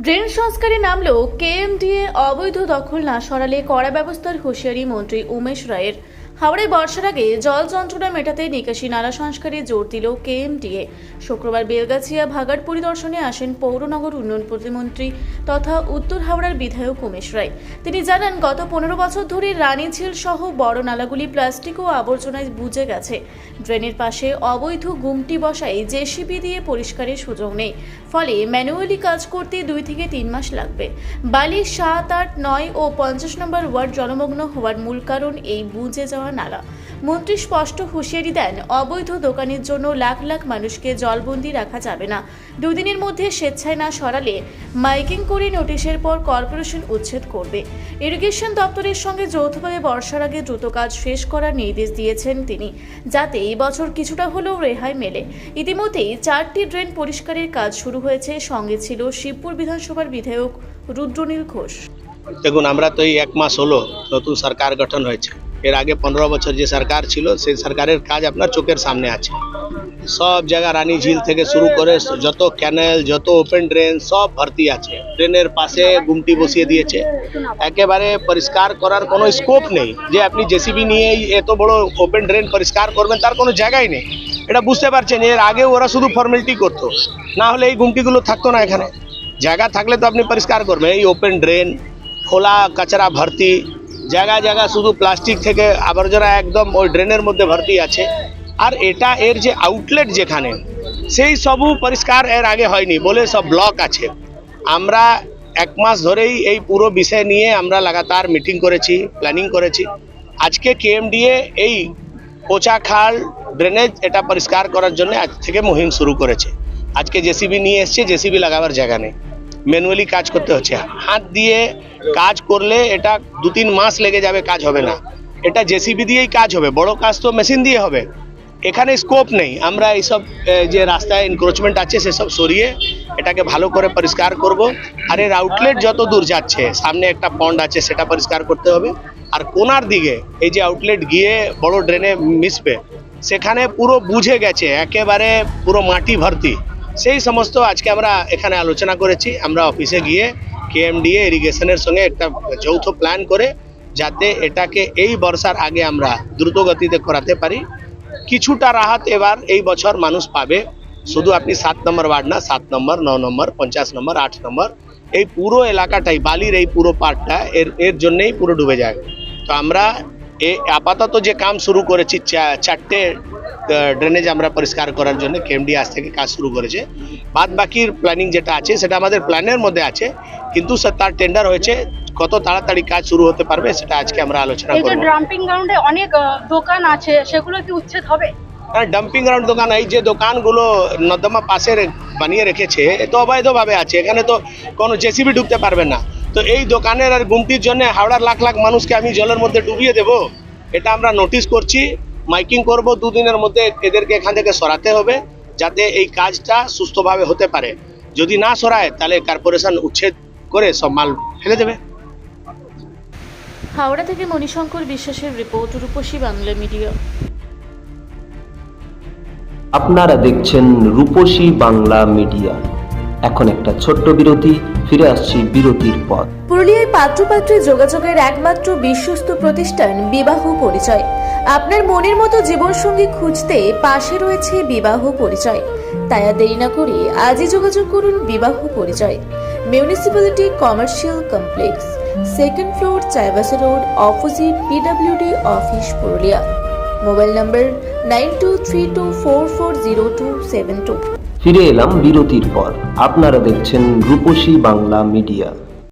Drain সংস্কারে নামলেও KMDA অবৈধ দখল না সরালে কড়া ব্যবস্থার হুঁশিয়ারি মন্ত্রী উমেশ রায়ের। হাওড়ায় বর্ষার আগে জল যন্ত্রণা মেটাতে নিকাশি নালা সংস্কারে জোর দিল কেএমডিএ। শুক্রবার বেলগাছিয়া ভাগাড় পরিদর্শনে আসেন পৌর নগর উন্নয়ন প্রতিমন্ত্রী তথা উত্তর হাওড়ার বিধায়ক উমেশ রায়। তিনি জানান, গত 15 বছর ধরে রানীঝিল সহ বড় নালাগুলি প্লাস্টিক ও আবর্জনায় বুজে গেছে। ড্রেনের পাশে অবৈধ গুমটি বসায় জেসিবি দিয়ে পরিষ্কারের সুযোগ নেই, ফলে ম্যানুয়ালি কাজ করতে 2 থেকে 3 মাস লাগবে। বালি 7, 8, 9 ও 50 নম্বর ওয়ার্ড জলমগ্ন হওয়ার মূল কারণ এই বুজে যাওয়া নালা। মন্ত্রী স্পষ্ট হুঁশিয়ারি দেন, অবৈধ দোকানের জন্য লাখ লাখ মানুষকে জলবন্দি রাখা যাবে না। 2 দিনের মধ্যে স্বেচ্ছায় না সরালে মাইকিং করে নোটিশের পর কর্পোরেশন উচ্ছেদ করবে। ইরিগেশন দপ্তরের সঙ্গে যৌথভাবে বর্ষার আগে দ্রুত কাজ শেষ করার নির্দেশ দিয়েছেন তিনি, যাতে এই বছর কিছুটা হলেও রেহাই মেলে। ইতিমধ্যেই 4টি ড্রেন পরিষ্কারের কাজ শুরু হয়েছে। সঙ্গে ছিল শিবপুর বিধানসভার বিধায়ক রুদ্রনীল ঘোষ। দেখুন, আমরা তো এই 1 মাস হলো নতুন সরকার গঠন হয়েছে। এর আগে 15 বছর যে সরকার ছিল সেই সরকারের কাজ আপনার চোখের সামনে আছে। সব জায়গা রানী ঝিল থেকে শুরু করে যত ক্যানেল, যত ওপেন ড্রেন সব ভর্তি আছে। ড্রেনের পাশে গুমটি বসিয়ে দিয়েছে। একেবারে পরিষ্কার করার কোনো স্কোপ নেই যে আপনি জেসিবি নিয়ে এত বড় ওপেন ড্রেন পরিষ্কার করবেন, তার কোনো জায়গাই নেই। এটা বুঝতে পারছেন, এর আগে ওরা শুধু ফর্মালিটি করতো, না হলে এই গুমটিগুলো থাকতো না। এখানে জায়গা থাকলে তো আপনি পরিষ্কার করবেন। এই ওপেন ড্রেন, খোলা কাচরা ভর্তি, জায়গা জায়গা শুধু প্লাস্টিক থেকে আবর্জনা একদম ওই ড্রেনের মধ্যে ভর্তি আছে। আর এটা এর যে আউটলেট যেখানে, সেই সবও পরিষ্কার এর আগে হয়নি বলে সব ব্লক আছে। আমরা 1 মাস ধরেই এই পুরো বিষয় নিয়ে আমরা লাগাতার মিটিং করেছি, প্ল্যানিং করেছি। আজকে কেএমডিএ এই পোচা খাল ড্রেনেজ এটা পরিষ্কার করার জন্য আজ থেকে মুহিম শুরু করেছে। আজকে জেসিবি নিয়ে এসছে, জেসিবি লাগাবার জায়গা নেই, ম্যানুয়ালি কাজ করতে হচ্ছে। হাত দিয়ে কাজ করলে এটা 2-3 মাস লেগে যাবে, কাজ হবে না। এটা জেসিবি দিয়েই কাজ হবে, বড় কাজ তো মেশিন দিয়ে হবে। এখানে স্কোপ নেই। আমরা এইসব যে রাস্তায় এনক্রোচমেন্ট আছে সেসব সরিয়ে এটাকে ভালো করে পরিষ্কার করব। আর এর আউটলেট যত দূর যাচ্ছে, সামনে একটা পন্ড আছে সেটা পরিষ্কার করতে হবে। আর কোনার দিকে এই যে আউটলেট গিয়ে বড় ড্রেনে মিশবে, সেখানে পুরো বুঝে গেছে, একেবারে পুরো মাটি ভর্তি। সেই সমস্ত আজকে আমরা এখানে আলোচনা করেছি। আমরা অফিসে গিয়ে কেএমডিএ ইরিগেশনের সঙ্গে একটা যৌথ প্ল্যান করে যাতে এটাকে এই বর্ষার আগে আমরা দ্রুত গতিতে করাতে পারি। কিছুটা রাহাত এবার এই বছর মানুষ পাবে। শুধু আপনি 7 নম্বর ওয়ার্ড না, 7 নম্বর, 9 নম্বর, 50 নম্বর, 8 নম্বর, এই পুরো এলাকাটাই, বালির এই পুরো পার্টটা এর জন্যেই পুরো ডুবে যায়। তো আমরা আপাতত যে কাম শুরু করেছি, 4টে ড্রেনেজ আমরা পরিষ্কার করার জন্য কেএমডি আজ থেকে কাজ শুরু করেছে। বাদ বাকির প্ল্যানিং যেটা আছে সেটা আমাদের প্ল্যানের মধ্যে আছে, কিন্তু তার টেন্ডার হয়েছে। কত তাড়াতাড়ি কাজ শুরু হতে পারবে সেটা আজকে আমরা আলোচনা করব। এই যে ডাম্পিং গ্রাউন্ডে অনেক দোকান আছে, সেগুলো কি উচ্ছেদ হবে? ডাম্পিং গ্রাউন্ড দোকান, এই যে দোকানগুলো নর্দমা পাশে বানিয়ে রেখেছে, এ তো অবৈধভাবে আছে। এখানে তো কোনো জেসিবি ঢুকতে পারবে না। তো এই দোকানের আর গুমটির জন্য হাওড়ার লাখ লাখ মানুষকে আমি জলের মধ্যে ডুবিয়ে দেব? এটা আমরা নোটিশ করছি, মাইকিং করব। 2 দিনের মধ্যে এদেরকে এখান থেকে সরাতে হবে, যাতে এই কাজটা সুস্থভাবে হতে পারে। যদি না সরায় তাহলে কর্পোরেশন উচ্ছেদ করে সব মাল ফেলে দেবে। হাওড়া থেকে মণিশঙ্কর বিশ্বাসের রিপোর্ট, রূপসী বাংলা মিডিয়া। আপনারা দেখছেন রূপসী বাংলা মিডিয়া। এখন একটা ছোট্ট বিরতি, ফিরে আসছি বিরতির পর। পুরুলিয়ায় পাত্রপাত্রী যোগাযোগের একমাত্র বিশ্বস্ত প্রতিষ্ঠান বিবাহ পরিচয়। আপনার মনের মতো জীবনসঙ্গী খুঁজতে পাশে রয়েছে বিবাহ পরিচয়। তাই আর দেরি না করে আজই যোগাযোগ করুন বিবাহ পরিচয়। Municipality commercial complex, 2nd floor, Chaibasa road, opposite PWD office, Purulia. Mobile নম্বর 9232440272। ফিরে এলাম বিরতির পর। আপনারা দেখছেন রূপসী বাংলা মিডিয়া।